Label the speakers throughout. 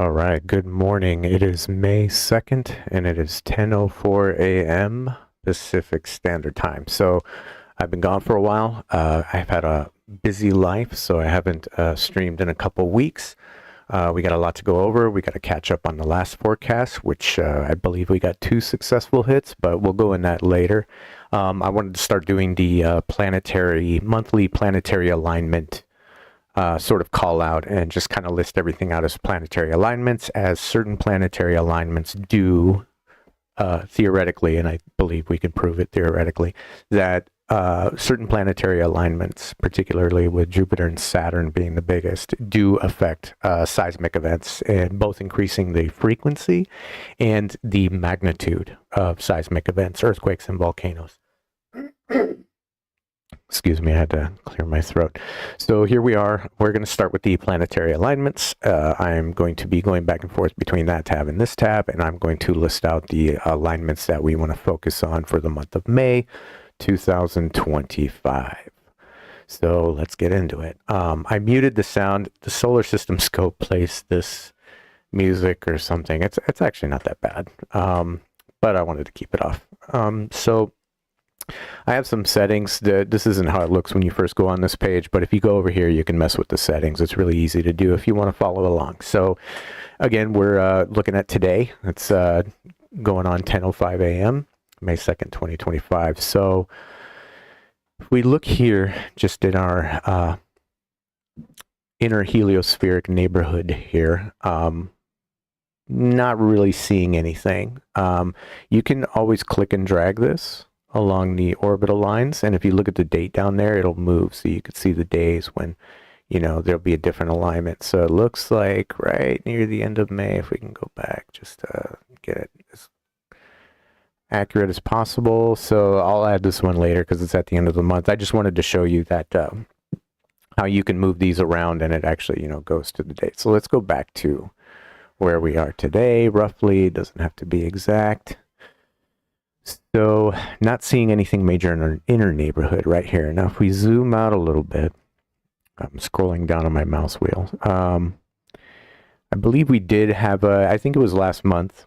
Speaker 1: All right, good morning. It is May 2nd and it is 10:04 a.m. Pacific Standard Time. So I've been gone for a while. I've had a busy life, so I haven't streamed in a couple weeks. We got a lot to go over. We got to catch up on the last forecast, which I believe we got 2 successful hits, but we'll go in that later. I wanted to start doing the monthly planetary alignment sort of call out and just kind of list everything out as planetary alignments, as certain planetary alignments do theoretically, and I believe we can prove it theoretically, that certain planetary alignments, particularly with Jupiter and Saturn being the biggest, do affect seismic events, and both increasing the frequency and the magnitude of seismic events, earthquakes and volcanoes. Excuse me, I had to clear my throat. So here we are. We're going to start with the planetary alignments. I'm going to be going back and forth between that tab and this tab, and I'm going to list out the alignments that we want to focus on for the month of May 2025. So let's get into it. I muted the sound. The solar system scope plays this music or something. It's actually not that bad, but I wanted to keep it off. So I have some settings. This isn't how it looks when you first go on this page, but if you go over here, you can mess with the settings. It's really easy to do if you want to follow along. So again, we're looking at today. It's going on 10:05 a.m., May 2nd, 2025. So if we look here just in our inner heliospheric neighborhood here, not really seeing anything. You can always click and drag this along the orbital lines, and if you look at the date down there, it'll move, so you can see the days when, you know, there'll be a different alignment. So it looks like right near the end of May, if we can go back just to get it as accurate as possible. So I'll add this one later because it's at the end of the month. I just wanted to show you that how you can move these around and it actually, you know, goes to the date. So let's go back to where we are today. Roughly, it doesn't have to be exact. So not seeing anything major in our inner neighborhood right here. Now, if we zoom out a little bit, I'm scrolling down on my mouse wheel. I believe we did have I think it was last month,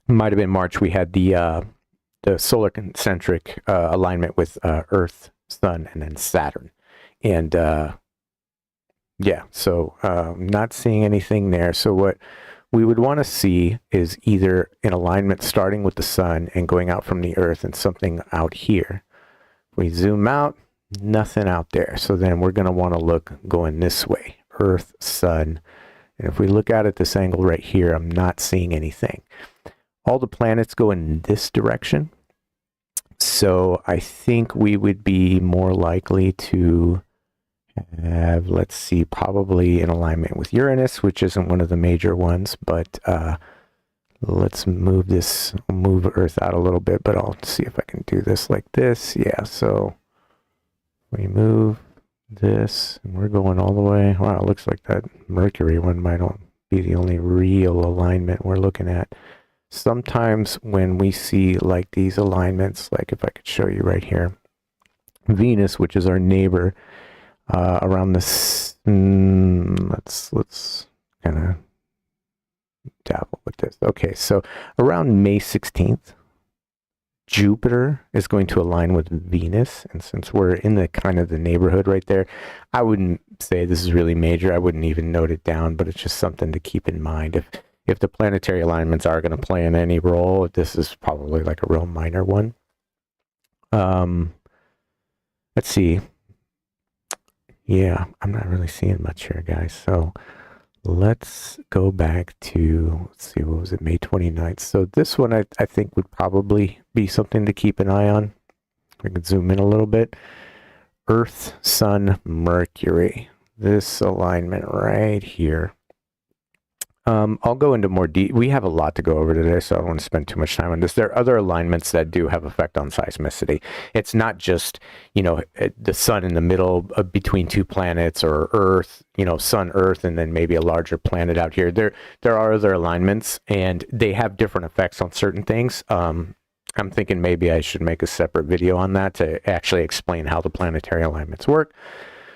Speaker 1: it might have been March, we had the solar concentric alignment with Earth, Sun, and then Saturn. And yeah, so not seeing anything there. So what we would want to see is either an alignment starting with the sun and going out from the earth and something out here. If we zoom out, nothing out there. So then we're going to want to look going this way, earth, sun. And if we look out at this angle right here, I'm not seeing anything. All the planets go in this direction. So I think we would be more likely to have, let's see, probably in alignment with Uranus, which isn't one of the major ones, but let's move Earth out a little bit, but I'll see if I can do this like this. Yeah, so we move this, and we're going all the way. Wow, it looks like that Mercury one might not be the only real alignment we're looking at. Sometimes when we see like these alignments, like if I could show you right here, Venus, which is our neighbor, around this, let's kind of dabble with this. Okay, so around May 16th, Jupiter is going to align with Venus, and since we're in the kind of the neighborhood right there, I wouldn't say this is really major. I wouldn't even note it down, but it's just something to keep in mind. If the planetary alignments are going to play in any role, this is probably like a real minor one. Let's see. Yeah, I'm not really seeing much here, guys. So let's go back to, let's see, what was it, May 29th. So this one I think would probably be something to keep an eye on. We can zoom in a little bit. Earth, Sun, Mercury. This alignment right here. I'll go into more detail. We have a lot to go over today, so I don't want to spend too much time on this. There are other alignments that do have effect on seismicity. It's not just, you know, the sun in the middle between two planets, or Earth, you know, sun, Earth, and then maybe a larger planet out here. There are other alignments, and they have different effects on certain things. I'm thinking maybe I should make a separate video on that to actually explain how the planetary alignments work.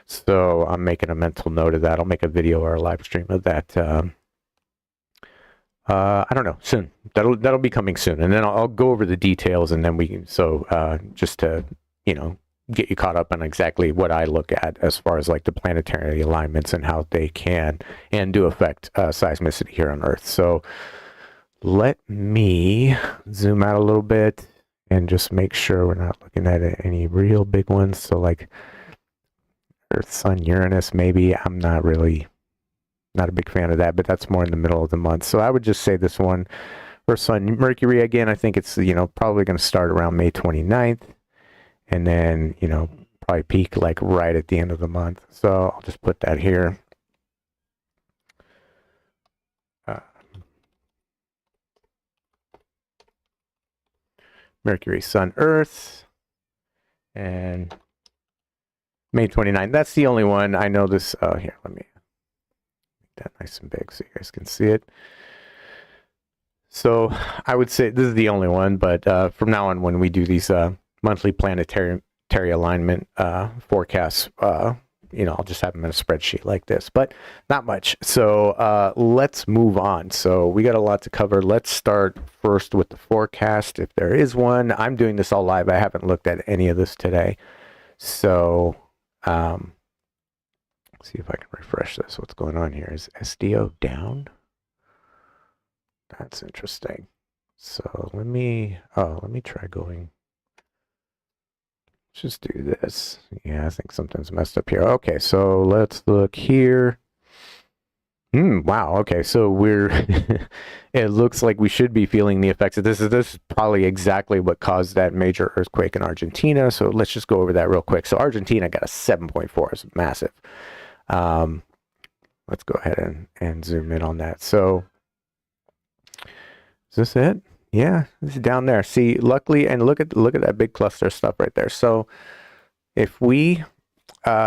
Speaker 1: So I'm making a mental note of that. I'll make a video or a live stream of that I don't know, soon. That'll be coming soon, and then I'll go over the details, and then we can, just to, get you caught up on exactly what I look at as far as like the planetary alignments and how they can and do affect seismicity here on Earth. So let me zoom out a little bit and just make sure we're not looking at any real big ones. So like Earth, Sun, Uranus, maybe. I'm not a big fan of that, but that's more in the middle of the month. So I would just say this one for Sun, Mercury, again, I think it's, probably going to start around May 29th. And then, probably peak like right at the end of the month. So I'll just put that here. Mercury, Sun, Earth. And May 29th. That's the only one. I know this. Here, let me make that nice and big so you guys can see it. So I would say this is the only one, but from now on, when we do these monthly planetary alignment forecasts, I'll just have them in a spreadsheet like this, but not much. So let's move on. So we got a lot to cover. Let's start first with the forecast, if there is one. I'm doing this all live. I haven't looked at any of this today. So let's see if I can refresh this. What's going on here? Is SDO down? That's interesting. So let me try going. Let's just do this. Yeah, I think something's messed up here. Okay, so let's look here. Wow. Okay, so we're it looks like we should be feeling the effects of this. This is probably exactly what caused that major earthquake in Argentina. So let's just go over that real quick. So Argentina got a 7.4. It's massive. Let's go ahead and zoom in on that. So is this it? Yeah, it's down there. See, luckily, and look at that big cluster of stuff right there. So if we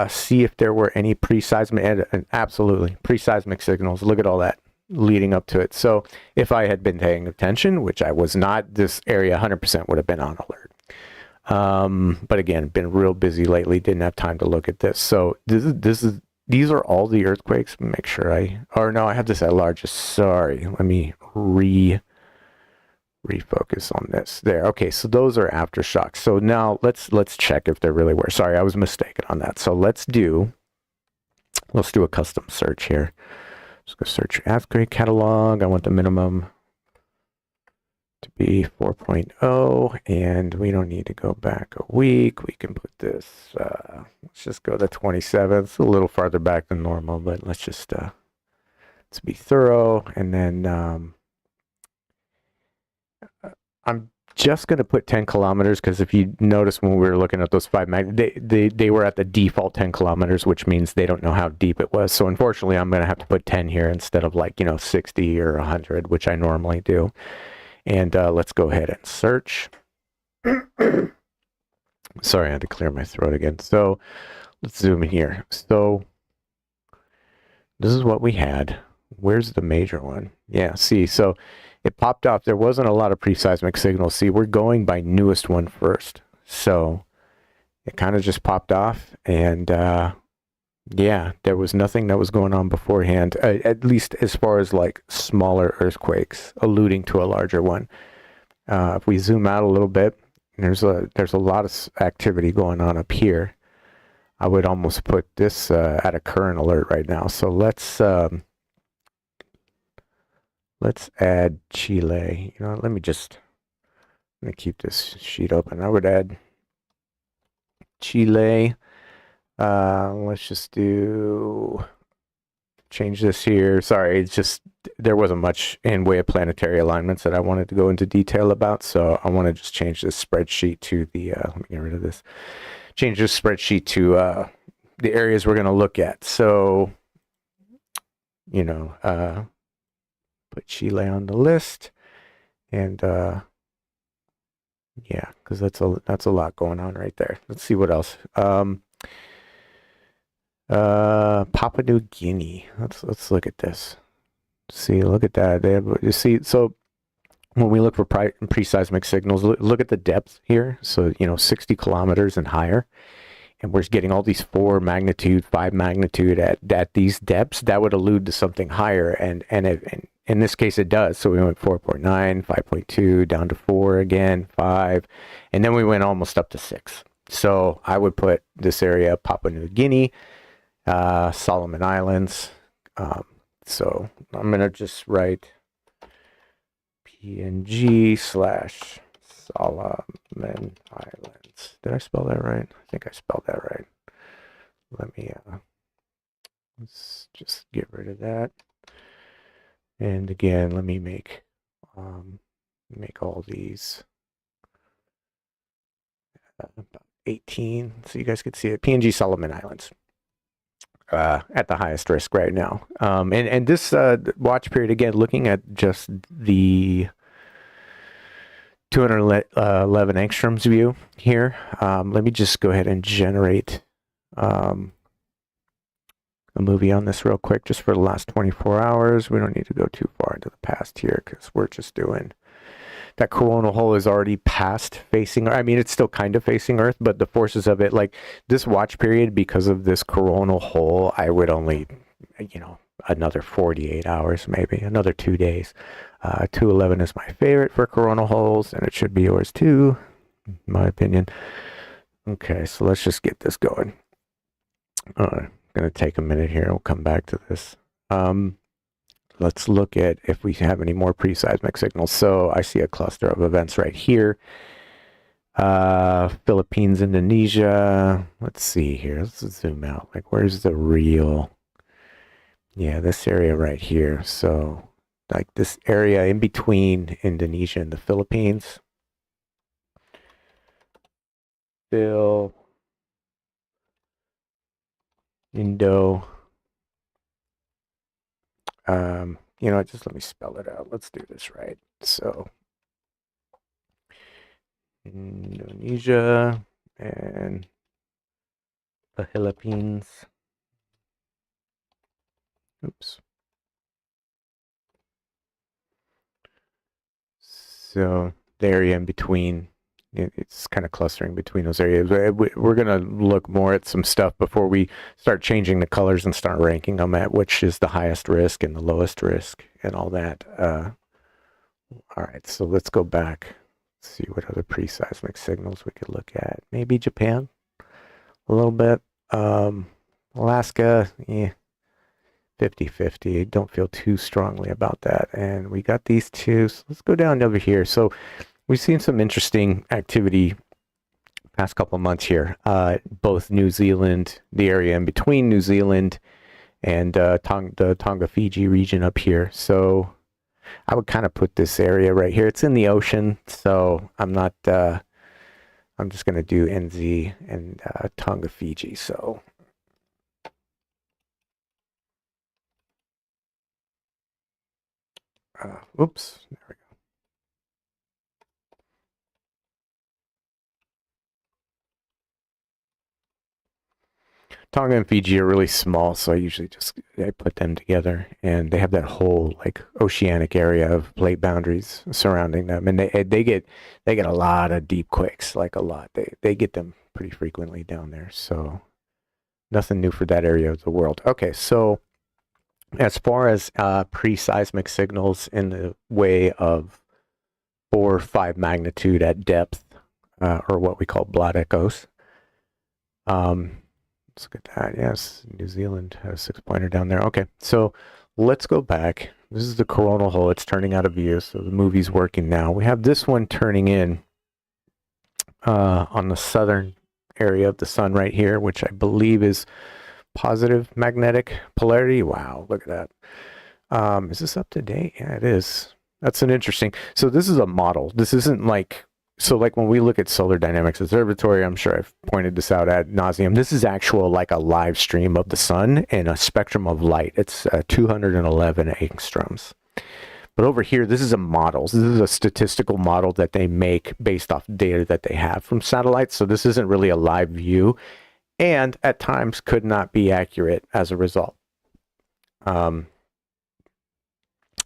Speaker 1: see if there were any pre-seismic, and absolutely pre-seismic signals, look at all that leading up to it. So if I had been paying attention, which I was not, this area 100% would have been on alert. But again, been real busy lately, didn't have time to look at this. So these are all the earthquakes. Make sure I have this at largest. Sorry, let me refocus on this there. Okay, so those are aftershocks. So now let's check if there really were. Sorry, I was mistaken on that. So let's do a custom search here. Just go search earthquake catalog. I want the minimum to be 4.0, and we don't need to go back a week. We can put this, let's just go the 27th, a little farther back than normal, but let's just let's be thorough. And then I'm just going to put 10 kilometers because if you notice when we were looking at those 5 they were at the default 10 kilometers, which means they don't know how deep it was. So unfortunately, I'm going to have to put 10 here instead of 60 or 100, which I normally do. And let's go ahead and search. Sorry, I had to clear my throat again. So let's zoom in here. So this is what we had. Where's the major one? Yeah, see, so it popped off. There wasn't a lot of pre-seismic signals. See, we're going by newest one first. So it kind of just popped off. And yeah, there was nothing that was going on beforehand, at least as far as smaller earthquakes alluding to a larger one. If we zoom out a little bit, there's a lot of activity going on up here. I would almost put this at a current alert right now. So let's add Chile. Let me keep this sheet open. I would add Chile. Let's just change this here. Sorry, it's just there wasn't much in way of planetary alignments that I wanted to go into detail about, so I want to just change this spreadsheet to the let me get rid of this. Change this spreadsheet to the areas we're going to look at. So put Chile on the list, and yeah, because that's a lot going on right there. Let's see what else. Papua New Guinea. Let's look at this. See, look at that. You see, so when we look for pre-seismic signals, look at the depth here. So 60 kilometers and higher, and we're getting all these 4 magnitude, 5 magnitude at these depths. That would allude to something higher, and in this case it does. So we went 4.9, 5.2, down to 4 again, 5, and then we went almost up to 6. So I would put this area Papua New Guinea, Solomon Islands. So I'm going to just write PNG / Solomon Islands. Did I spell that right? I think I spelled that right. Let me, let's just get rid of that. And again, let me make all these about 18 so you guys can see it. PNG Solomon Islands. At the highest risk right now. And this watch period, again, looking at just the 211 angstroms view here. Let me just go ahead and generate a movie on this real quick, just for the last 24 hours. We don't need to go too far into the past here because we're just doing... That coronal hole is already past facing, I mean, it's still kind of facing Earth, but the forces of it, like this watch period, because of this coronal hole, I would only, another 48 hours, maybe another 2 days. 211 is my favorite for coronal holes, and it should be yours too, in my opinion. Okay, so let's just get this going. Going to take a minute here. We'll come back to this. Let's look at if we have any more pre-seismic signals. So I see a cluster of events right here. Philippines, Indonesia. Let's see here. Let's zoom out. Like, where's the real... Yeah, this area right here. So, like this area in between Indonesia and the Philippines. Indo... just let me spell it out. Let's do this right. So, Indonesia and the Philippines. Oops. So, the area in between, it's kind of clustering between those areas. We're going to look more at some stuff before we start changing the colors and start ranking them at which is the highest risk and the lowest risk and all that. All right, so let's go back, see what other pre-seismic signals we could look at. Maybe Japan, a little bit. Alaska, 50-50. Don't feel too strongly about that. And we got these two, so let's go down over here. So we've seen some interesting activity past couple of months here. Both New Zealand, the area in between New Zealand and the Tonga-Fiji region up here. So I would kind of put this area right here. It's in the ocean, so I'm not, I'm just going to do NZ and Tonga-Fiji. So oops, there we go. Tonga and Fiji are really small, so I usually I put them together, and they have that whole like oceanic area of plate boundaries surrounding them, and they get a lot of deep quakes, like a lot. They get them pretty frequently down there, so nothing new for that area of the world. Okay, so as far as pre-seismic signals in the way of 4 or 5 magnitude at depth, or what we call blood echoes. Let's look at that. Yes, New Zealand has a 6-pointer down there. Okay, so let's go back. This is the coronal hole. It's turning out of view, so the movie's working now. We have this one turning in on the southern area of the sun right here, which I believe is positive magnetic polarity. Wow, look at that. Is this up to date? Yeah, it is. That's an interesting. So this is a model. This isn't like... So like when we look at Solar Dynamics Observatory, I'm sure I've pointed this out ad nauseum. This is actual like a live stream of the sun and a spectrum of light. It's 211 angstroms. But over here, this is a model. This is a statistical model that they make based off data that they have from satellites. So this isn't really a live view, and at times could not be accurate as a result.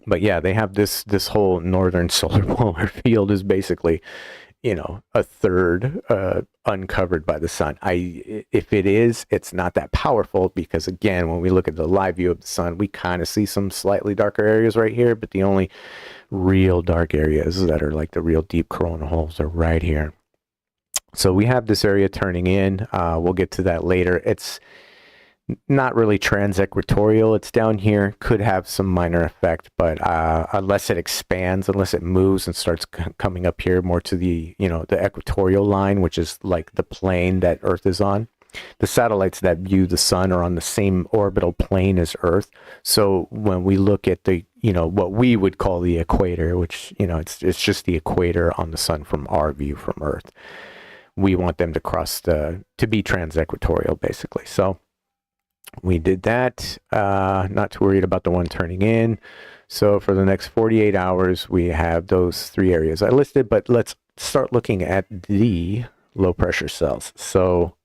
Speaker 1: But yeah, they have this whole northern solar polar field is basically you know, a third uncovered by the sun. If it is, it's not that powerful because, again, when we look at the live view of the sun, we kind of see some slightly darker areas right here, but the only real dark areas that are like the real deep coronal holes are right here. So we have this area turning in. We'll get to that later. It's not really transequatorial. It's down here. Could have some minor effect, but unless it expands, unless it moves and starts coming up here more to the, you know, the equatorial line, which is like the plane that Earth is on. The satellites that view the sun are on the same orbital plane as Earth. So when we look at the, you know, what we would call the equator, which, you know, it's just the equator on the sun from our view from Earth. We want them to cross to be transequatorial, basically. So we did that. Not too worried about the one turning in. So for the next 48 hours, we have those three areas I listed, but let's start looking at the low pressure cells. So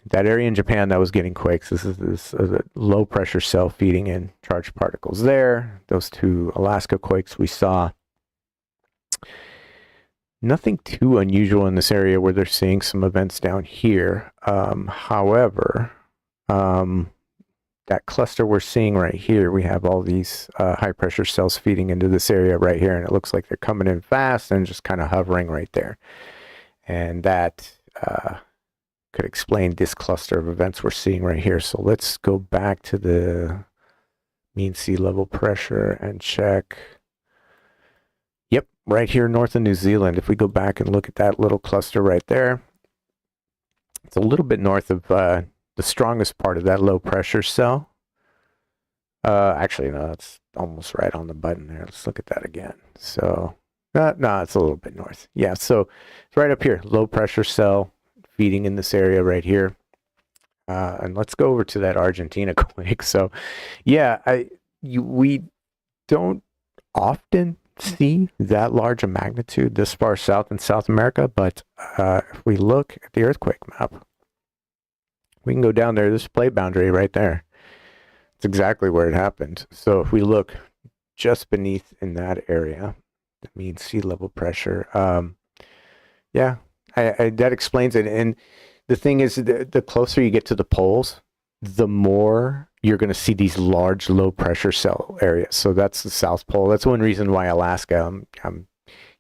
Speaker 1: that area in Japan that was getting quakes, this is this low pressure cell feeding in charged particles there. Those two Alaska quakes we saw. Nothing too unusual in this area where they're seeing some events down here. However, that cluster we're seeing right here, we have all these high pressure cells feeding into this area right here, and it looks like they're coming in fast and just kind of hovering right there. And that could explain this cluster of events we're seeing right here. So let's go back to the mean sea level pressure and check. Yep, right here north of New Zealand. If we go back and look at that little cluster right there, it's a little bit north of the strongest part of that low pressure cell. Actually, no, it's almost right on the button there. Let's look at that again. So, no, it's a little bit north. Yeah, so it's right up here, low pressure cell feeding in this area right here. And let's go over to that Argentina quake. So, yeah, we don't often see that large a magnitude this far south in South America, but if we look at the earthquake map, we can go down there, this plate boundary right there. It's exactly where it happened. So if we look just beneath in that area, that means sea level pressure. Yeah, that explains it. And the thing is, the closer you get to the poles, the more you're going to see these large low pressure cell areas. So that's the South Pole. That's one reason why Alaska,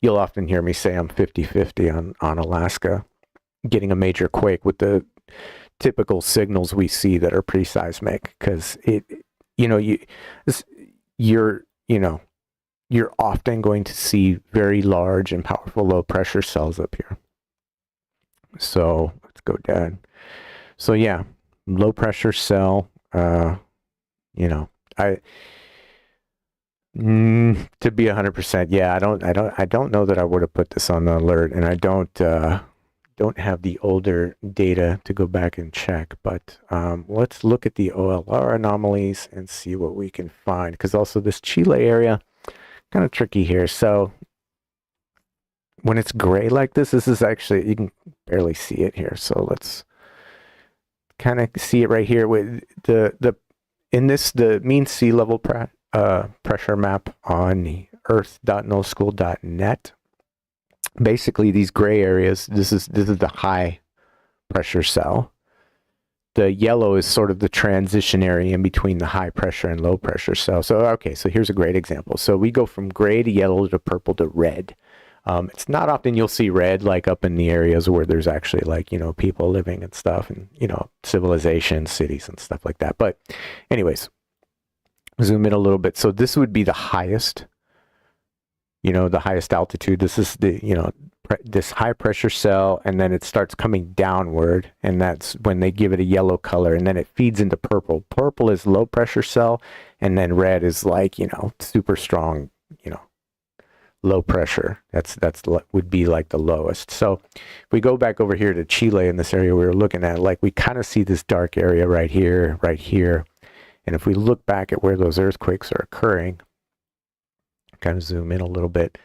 Speaker 1: you'll often hear me say I'm 50-50 on Alaska getting a major quake with the typical signals we see that are pre-seismic, because you're often going to see very large and powerful low pressure cells up here. So let's go down. So yeah, low pressure cell. To be 100%, yeah, I don't know that I would have put this on the alert, and I don't have the older data to go back and check, but let's look at the OLR anomalies and see what we can find, because also this Chile area, kind of tricky here. So when it's gray like this is actually, you can barely see it here. So let's kind of see it right here with the mean sea level pressure map on the earth.noschool.net. Basically, these gray areas, this is the high pressure cell. The yellow is sort of the transition area in between the high pressure and low pressure cell. So okay, so here's a great example. So we go from gray to yellow to purple to red. It's not often you'll see red like up in the areas where there's actually people living and stuff, and civilization, cities and stuff like that. But anyways, zoom in a little bit. So this would be the highest, the highest altitude. This is the, this high pressure cell, and then it starts coming downward, and that's when they give it a yellow color, and then it feeds into purple. Purple is low pressure cell, and then red is super strong, low pressure. That's would be like the lowest. So if we go back over here to Chile in this area we were looking at, we kind of see this dark area right here. And if we look back at where those earthquakes are occurring, kind of zoom in a little bit.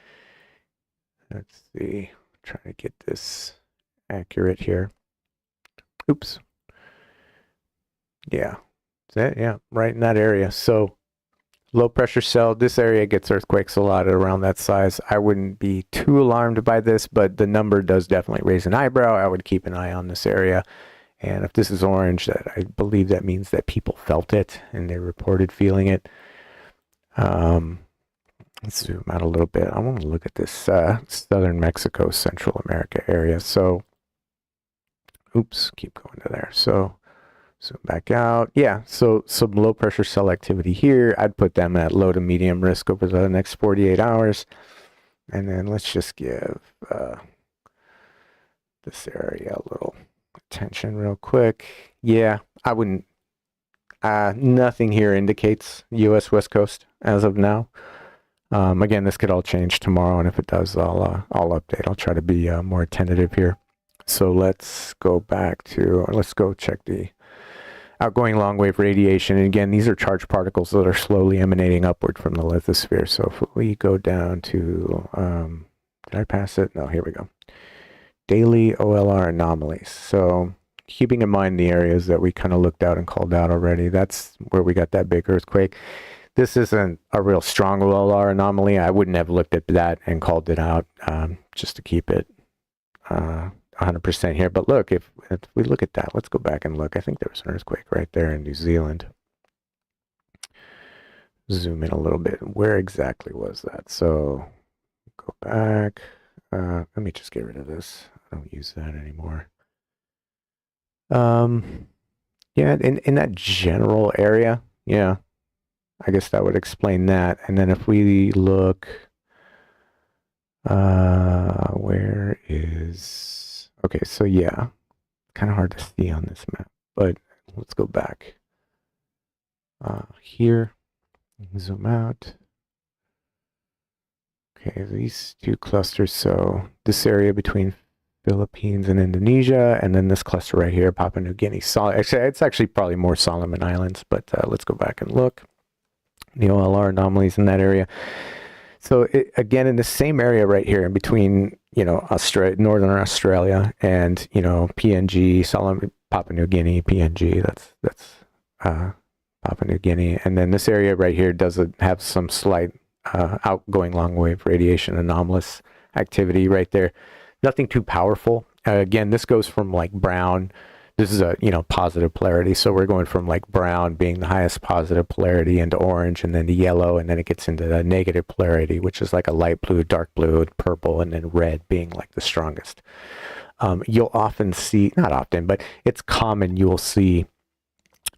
Speaker 1: Let's see, try to get this accurate here. Oops. Yeah, yeah, right in that area. So low pressure cell. This area gets earthquakes a lot around that size. I wouldn't be too alarmed by this, but the number does definitely raise an eyebrow. I would keep an eye on this area. And if this is orange, I believe that means that people felt it and they reported feeling it. Let's zoom out a little bit. I want to look at this southern Mexico, Central America area. So, oops, keep going to there. So, zoom back out. Yeah, so some low pressure cell activity here. I'd put them at low to medium risk over the next 48 hours. And then let's just give this area a little attention real quick. Yeah, I wouldn't. Nothing here indicates U.S. West Coast as of now. Again, this could all change tomorrow, and if it does, I'll update. I'll try to be more tentative here. So let's go back to, let's go check the outgoing long wave radiation. And again, these are charged particles that are slowly emanating upward from the lithosphere. So if we go down to, did I pass it? No, here we go. Daily OLR anomalies. So keeping in mind the areas that we kind of looked out and called out already, that's where we got that big earthquake. This isn't a real strong OLR anomaly. I wouldn't have looked at that and called it out just to keep it 100% here. But look, if we look at that, let's go back and look. I think there was an earthquake right there in New Zealand. Zoom in a little bit. Where exactly was that? So go back. Let me just get rid of this. I don't use that anymore. Yeah, in that general area, yeah. I guess that would explain that. And then if we look, where is, okay, so yeah, kind of hard to see on this map, but let's go back. Here, zoom out. Okay, these two clusters, so this area between Philippines and Indonesia, and then this cluster right here, Papua New Guinea. It's actually probably more Solomon Islands, but let's go back and look. The OLR anomalies in that area. So again, in the same area right here in between, you know, Northern Australia and, you know, PNG, Papua New Guinea, PNG, that's Papua New Guinea. And then this area right here does have some slight outgoing long wave radiation anomalous activity right there. Nothing too powerful. Again, this goes from like brown. This is a, you know, positive polarity. So we're going from like brown being the highest positive polarity into orange and then to yellow. And then it gets into the negative polarity, which is like a light blue, dark blue, purple, and then red being like the strongest. You'll often see, not often, but it's common you'll see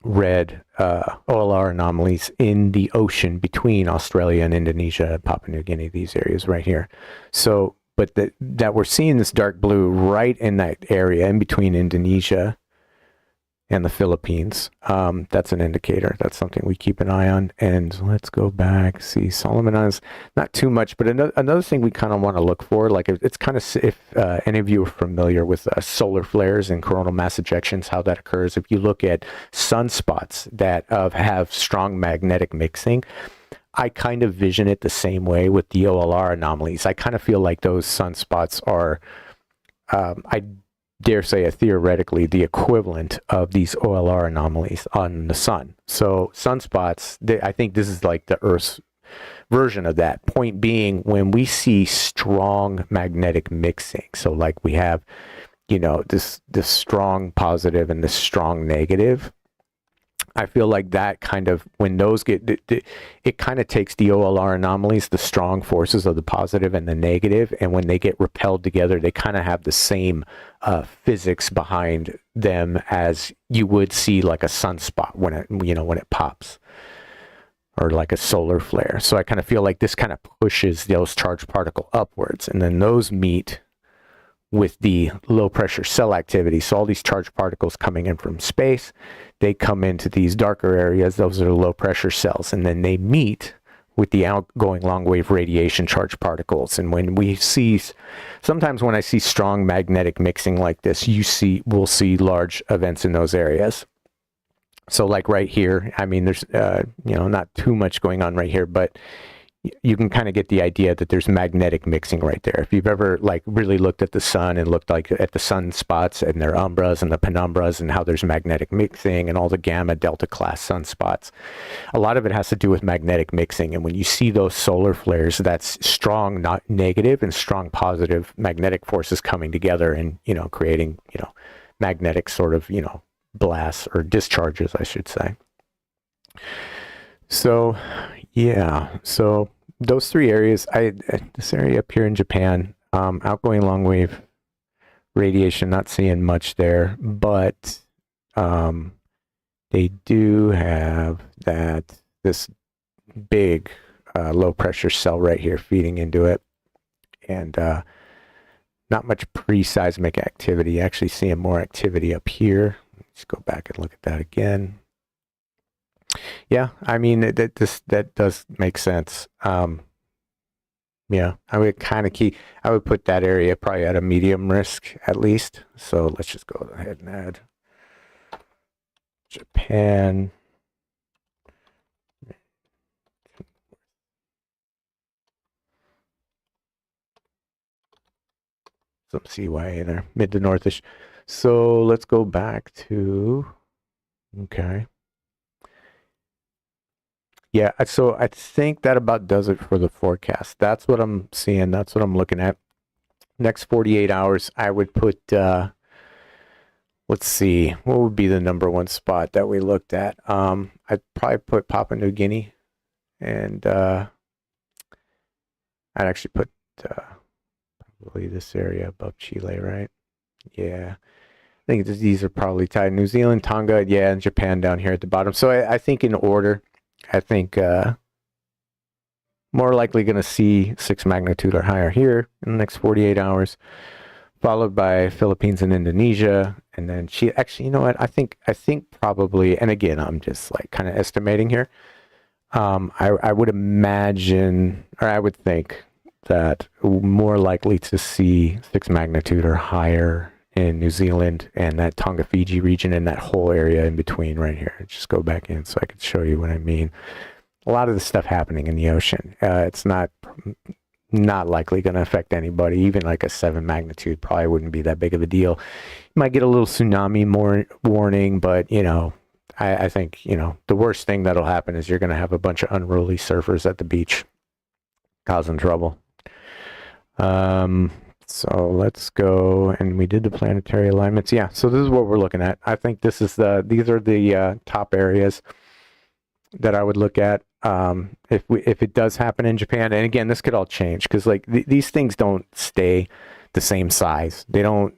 Speaker 1: red OLR anomalies in the ocean between Australia and Indonesia, Papua New Guinea, these areas right here. So, but that we're seeing this dark blue right in that area in between Indonesia and the Philippines. That's an indicator. That's something we keep an eye on. And let's go back, see Solomon Islands, not too much, but another thing we kind of want to look for, like it's kind of, if any of you are familiar with solar flares and coronal mass ejections, how that occurs. If you look at sunspots that have strong magnetic mixing, I kind of vision it the same way with the OLR anomalies. I kind of feel like those sunspots are, I dare say, theoretically the equivalent of these OLR anomalies on the sun. So sunspots, I think this is like the Earth's version of that. Point being, when we see strong magnetic mixing, so like we have, you know, this strong positive and this strong negative, I feel like that kind of, when those get, it kind of takes the OLR anomalies, the strong forces of the positive and the negative, and when they get repelled together, they kind of have the same physics behind them as you would see like a sunspot when it pops, or like a solar flare. So I kind of feel like this kind of pushes those charged particle upwards, and then those meet with the low pressure cell activity. So all these charged particles coming in from space, they come into these darker areas. Those are low pressure cells, and then they meet with the outgoing long wave radiation charged particles. And when we see, sometimes when I see strong magnetic mixing like this, we'll see large events in those areas. So like right here, I mean, there's, not too much going on right here, but you can kind of get the idea that there's magnetic mixing right there. If you've ever like really looked at the sun and looked like at the sunspots and their umbras and the penumbras and how there's magnetic mixing and all the gamma delta class sunspots, a lot of it has to do with magnetic mixing. And when you see those solar flares, that's strong negative and strong positive magnetic forces coming together and, you know, creating, you know, magnetic sort of, you know, blasts or discharges, I should say. So yeah, so those three areas, this area up here in Japan, outgoing long wave radiation, not seeing much there, but they do have this big low pressure cell right here feeding into it, and not much pre-seismic activity. Actually seeing more activity up here. Let's go back and look at that again. Yeah, I mean, that does make sense. Yeah, I would I would put that area probably at a medium risk at least. So let's just go ahead and add Japan. Some CYA there, mid to northish. So let's go back to, okay. Yeah, so I think that about does it for the forecast. That's what I'm seeing. That's what I'm looking at. Next 48 hours, I would put, let's see, what would be the number one spot that we looked at? I'd probably put Papua New Guinea, and I'd actually put probably this area above Chile, right? Yeah. I think these are probably tied. New Zealand, Tonga, yeah, and Japan down here at the bottom. So I think in order, I think more likely going to see 6 magnitude or higher here in the next 48 hours, followed by Philippines and Indonesia, and then actually, you know what? I think probably, and again, I'm just like kind of estimating here. I would imagine, or I would think that more likely to see 6 magnitude or higher in New Zealand and that Tonga Fiji region and that whole area in between right here. Just go back in so I can show you what I mean. A lot of the stuff happening in the ocean. It's not likely going to affect anybody. Even like a 7 magnitude probably wouldn't be that big of a deal. You might get a little tsunami warning, but you know, I think, you know, the worst thing that'll happen is you're going to have a bunch of unruly surfers at the beach causing trouble. So let's go, and we did the planetary alignments. Yeah, so this is what we're looking at. I think these are the top areas that I would look at. If it does happen in Japan, and again, this could all change because like these things don't stay the same size. They don't,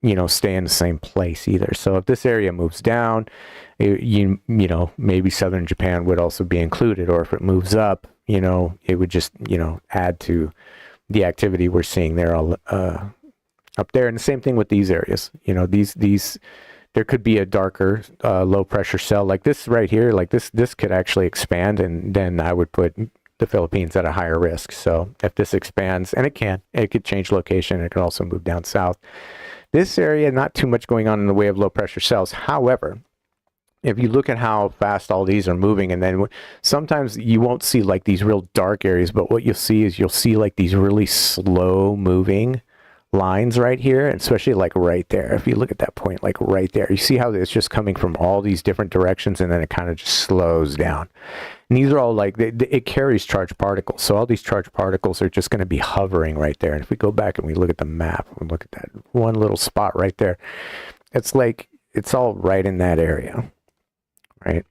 Speaker 1: you know, stay in the same place either. So if this area moves down, you know, maybe southern Japan would also be included, or if it moves up, you know, it would just, you know, add to the activity we're seeing there up there. And the same thing with these areas. You know, these there could be a darker low pressure cell like this right here. Like this could actually expand, and then I would put the Philippines at a higher risk. So if this expands, and it could change location. It could also move down south. This area, not too much going on in the way of low pressure cells. However, if you look at how fast all these are moving, and then sometimes you won't see like these real dark areas, but what you'll see like these really slow moving lines right here, especially like right there. If you look at that point, like right there, you see how it's just coming from all these different directions, and then it kind of just slows down. And these are all like, it carries charged particles. So all these charged particles are just going to be hovering right there. And if we go back and we look at the map, and look at that one little spot right there, it's like, it's all right in that area. Right,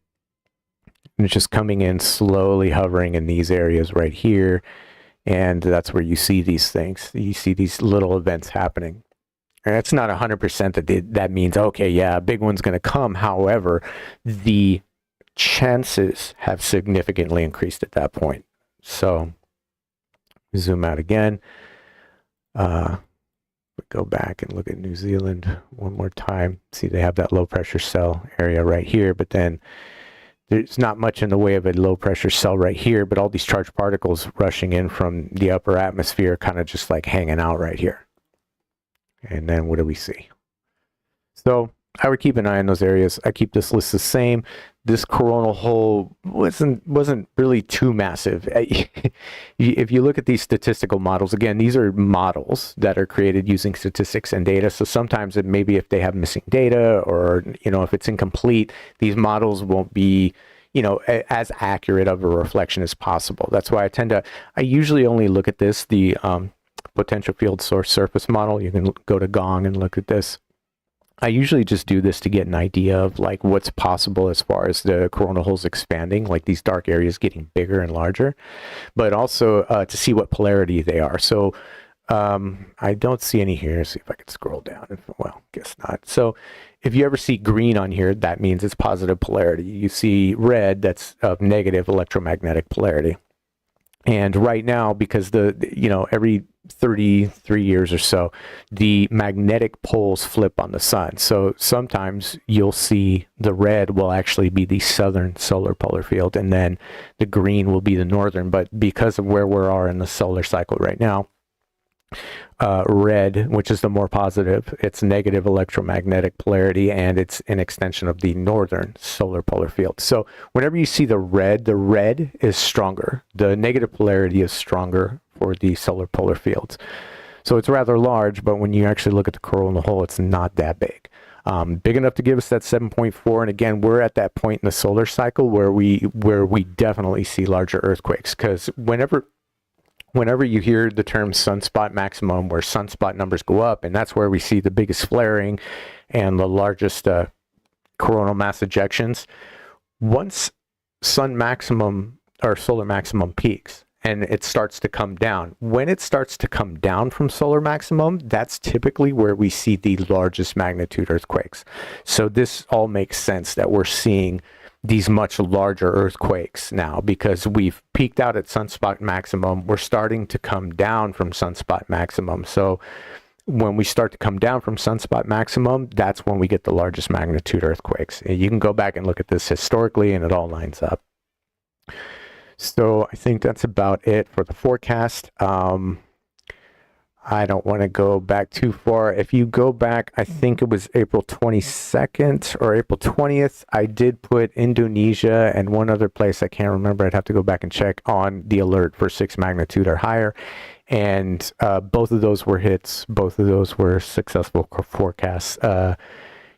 Speaker 1: and it's just coming in slowly, hovering in these areas right here, and that's where you see these things. You see these little events happening, and it's not 100% that means okay, yeah, a big one's going to come. However, the chances have significantly increased at that point. So, zoom out again. We go back and look at New Zealand one more time. See, they have that low pressure cell area right here, but then there's not much in the way of a low pressure cell right here, but all these charged particles rushing in from the upper atmosphere, kind of just like hanging out right here. And then what do we see? So I would keep an eye on those areas. I keep this list the same. This coronal hole wasn't really too massive. If you look at these statistical models, again, these are models that are created using statistics and data. So sometimes it maybe if they have missing data, or if it's incomplete, these models won't be as accurate of a reflection as possible. That's why I usually only look at this, the potential field source surface model. You can go to Gong and look at this. I usually just do this to get an idea of like what's possible as far as the coronal holes expanding, like these dark areas getting bigger and larger, but also to see what polarity they are. So I don't see any here. See if I can scroll down. Well, guess not. So if you ever see green on here, that means it's positive polarity. You see red, that's of negative electromagnetic polarity. And right now, because every 33 years or so, the magnetic poles flip on the sun. So sometimes you'll see the red will actually be the southern solar polar field, and then the green will be the northern. But because of where we are in the solar cycle right now, red, which is the more positive, it's negative electromagnetic polarity, and it's an extension of the northern solar polar field. So whenever you see the red is stronger. The negative polarity is stronger for the solar polar fields. So it's rather large, but when you actually look at the coronal hole, it's not that big. Big enough to give us that 7.4. And again, we're at that point in the solar cycle where we definitely see larger earthquakes, because whenever you hear the term sunspot maximum, where sunspot numbers go up, and that's where we see the biggest flaring and the largest coronal mass ejections, once sun maximum or solar maximum peaks and it starts to come down, when it starts to come down from solar maximum, that's typically where we see the largest magnitude earthquakes. So this all makes sense that we're seeing these much larger earthquakes now, because we've peaked out at sunspot maximum. We're starting to come down from sunspot maximum. So when we start to come down from sunspot maximum, that's when we get the largest magnitude earthquakes. And you can go back and look at this historically, and it all lines up. So I think that's about it for the forecast. I don't want to go back too far. If you go back, I think it was April 22nd or April 20th, I did put Indonesia and one other place, I can't remember, I'd have to go back and check, on the alert for 6 magnitude or higher. And both of those were hits. Both of those were successful forecasts.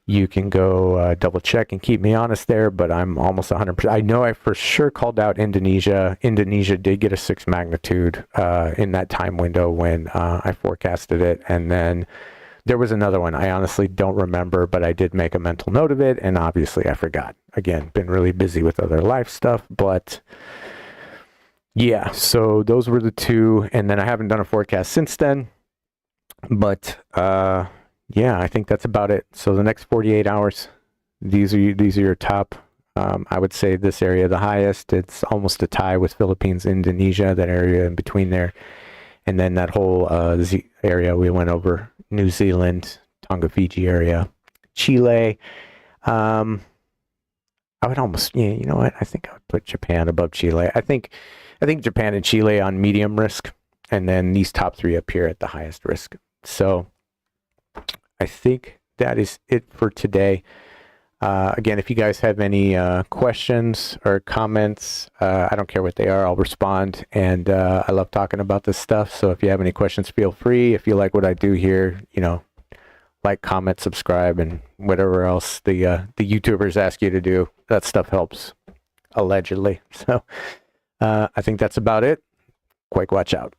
Speaker 1: You can go double check and keep me honest there, but I'm almost 100%. I know I for sure called out Indonesia. Indonesia did get a 6 magnitude in that time window when I forecasted it. And then there was another one. I honestly don't remember, but I did make a mental note of it. And obviously I forgot. Again, been really busy with other life stuff, but yeah, so those were the 2. And then I haven't done a forecast since then, but yeah, I think that's about it. So the next 48 hours, these are your top. I would say this area the highest. It's almost a tie with Philippines, Indonesia, that area in between there. And then that whole area we went over, New Zealand, Tonga, Fiji area, Chile. I would almost, yeah, you know what? I think I would put Japan above Chile. I think Japan and Chile on medium risk, and then these top 3 up here at the highest risk. So I think that is it for today. Again, if you guys have any questions or comments, I don't care what they are, I'll respond. And I love talking about this stuff. So if you have any questions, feel free. If you like what I do here, like, comment, subscribe, and whatever else the YouTubers ask you to do. That stuff helps, allegedly. So I think that's about it. Quake, watch out.